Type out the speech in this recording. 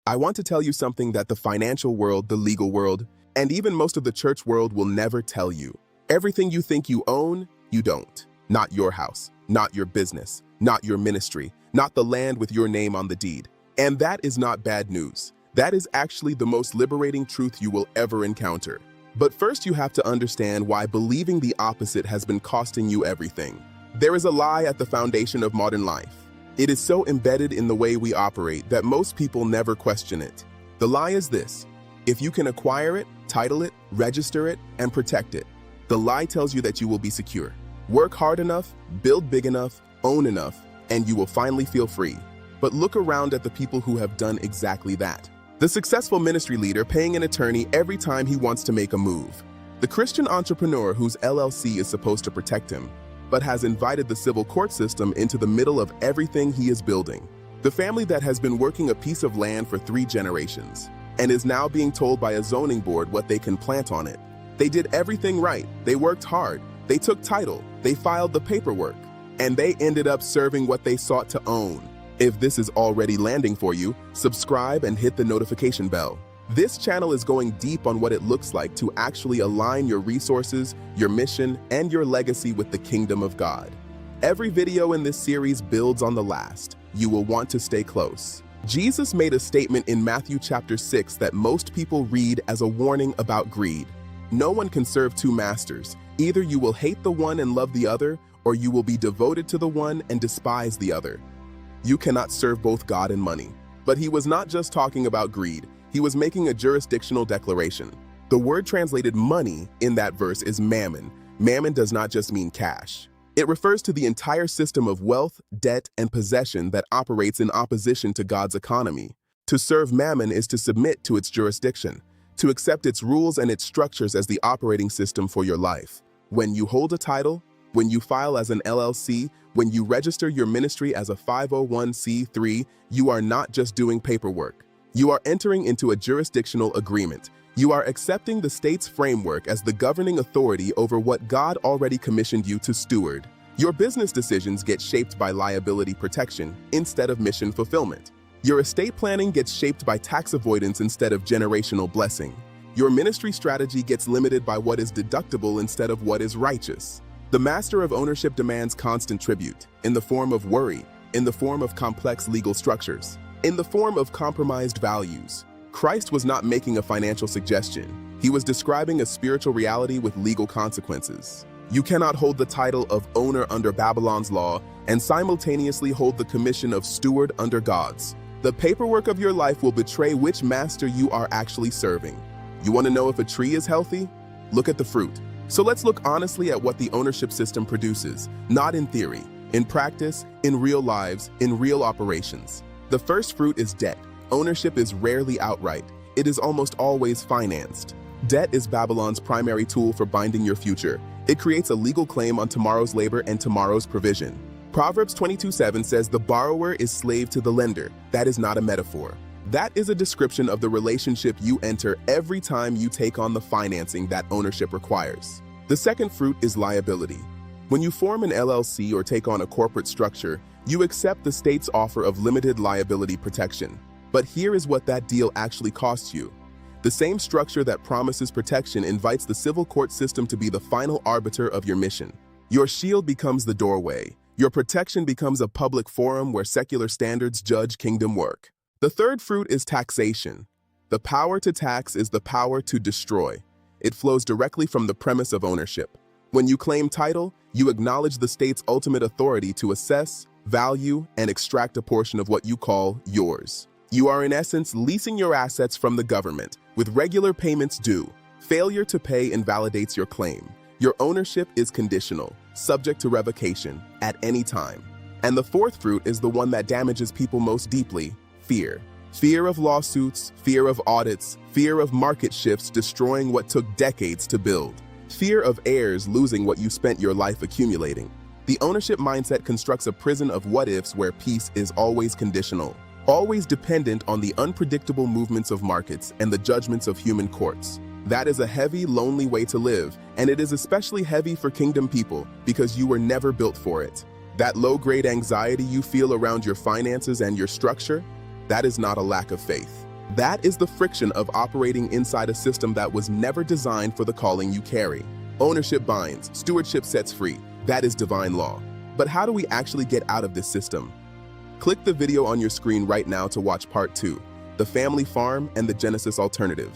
I want to tell you something that the financial world, the legal world, and even most of the church world will never tell you. Everything you think you own, you don't. Not your house, not your business, not your ministry, not the land with your name on the deed. And that is not bad news. That is actually the most liberating truth you will ever encounter. But first you have to understand why believing the opposite has been costing you everything. There is a lie at the foundation of modern life. It is so embedded in the way we operate that most people never question it. The lie is this: if you can acquire it, title it, register it, and protect it, the lie tells you that you will be secure. Work hard enough, build big enough, own enough, and you will finally feel free. But look around at the people who have done exactly that. The successful ministry leader paying an attorney every time he wants to make a move. The Christian entrepreneur whose LLC is supposed to protect him, but has invited the civil court system into the middle of everything he is building. The family that has been working a piece of land for 3 generations and is now being told by a zoning board what they can plant on it. They did everything right. They worked hard. They took title. They filed the paperwork. And they ended up serving what they sought to own. If this is already landing for you, subscribe and hit the notification bell. This channel is going deep on what it looks like to actually align your resources, your mission, and your legacy with the kingdom of God. Every video in this series builds on the last. You will want to stay close. Jesus made a statement in Matthew chapter 6 that most people read as a warning about greed. No one can serve 2 masters. Either you will hate the one and love the other, or you will be devoted to the one and despise the other. You cannot serve both God and money. But he was not just talking about greed. He was making a jurisdictional declaration. The word translated money in that verse is mammon. Mammon does not just mean cash. It refers to the entire system of wealth, debt, and possession that operates in opposition to God's economy. To serve mammon is to submit to its jurisdiction, to accept its rules and its structures as the operating system for your life. When you hold a title, when you file as an LLC, when you register your ministry as a 501c3, you are not just doing paperwork. You are entering into a jurisdictional agreement. You are accepting the state's framework as the governing authority over what God already commissioned you to steward. Your business decisions get shaped by liability protection instead of mission fulfillment. Your estate planning gets shaped by tax avoidance instead of generational blessing. Your ministry strategy gets limited by what is deductible instead of what is righteous. The master of ownership demands constant tribute, in the form of worry, in the form of complex legal structures, in the form of compromised values. Christ was not making a financial suggestion. He was describing a spiritual reality with legal consequences. You cannot hold the title of owner under Babylon's law and simultaneously hold the commission of steward under God's. The paperwork of your life will betray which master you are actually serving. You want to know if a tree is healthy? Look at the fruit. So let's look honestly at what the ownership system produces, not in theory, in practice, in real lives, in real operations. The first fruit is debt. Ownership is rarely outright. It is almost always financed. Debt is Babylon's primary tool for binding your future. It creates a legal claim on tomorrow's labor and tomorrow's provision. Proverbs 22:7 says the borrower is slave to the lender. That is not a metaphor. That is a description of the relationship you enter every time you take on the financing that ownership requires. The second fruit is liability. When you form an LLC or take on a corporate structure, you accept the state's offer of limited liability protection. But here is what that deal actually costs you. The same structure that promises protection invites the civil court system to be the final arbiter of your mission. Your shield becomes the doorway. Your protection becomes a public forum where secular standards judge kingdom work. The third fruit is taxation. The power to tax is the power to destroy. It flows directly from the premise of ownership. When you claim title, you acknowledge the state's ultimate authority to assess, value, and extract a portion of what you call yours. You are in essence leasing your assets from the government, with regular payments due. Failure to pay invalidates your claim. Your ownership is conditional, subject to revocation, at any time. And the fourth fruit is the one that damages people most deeply: fear. Fear of lawsuits, fear of audits, fear of market shifts destroying what took decades to build. Fear of heirs losing what you spent your life accumulating. The ownership mindset constructs a prison of what-ifs where peace is always conditional, always dependent on the unpredictable movements of markets and the judgments of human courts. That is a heavy, lonely way to live, and it is especially heavy for kingdom people because you were never built for it. That low-grade anxiety you feel around your finances and your structure, that is not a lack of faith. That is the friction of operating inside a system that was never designed for the calling you carry. Ownership binds, stewardship sets free. That is divine law. But how do we actually get out of this system? Click the video on your screen right now to watch part 2, The Family Farm and the Genesis Alternative.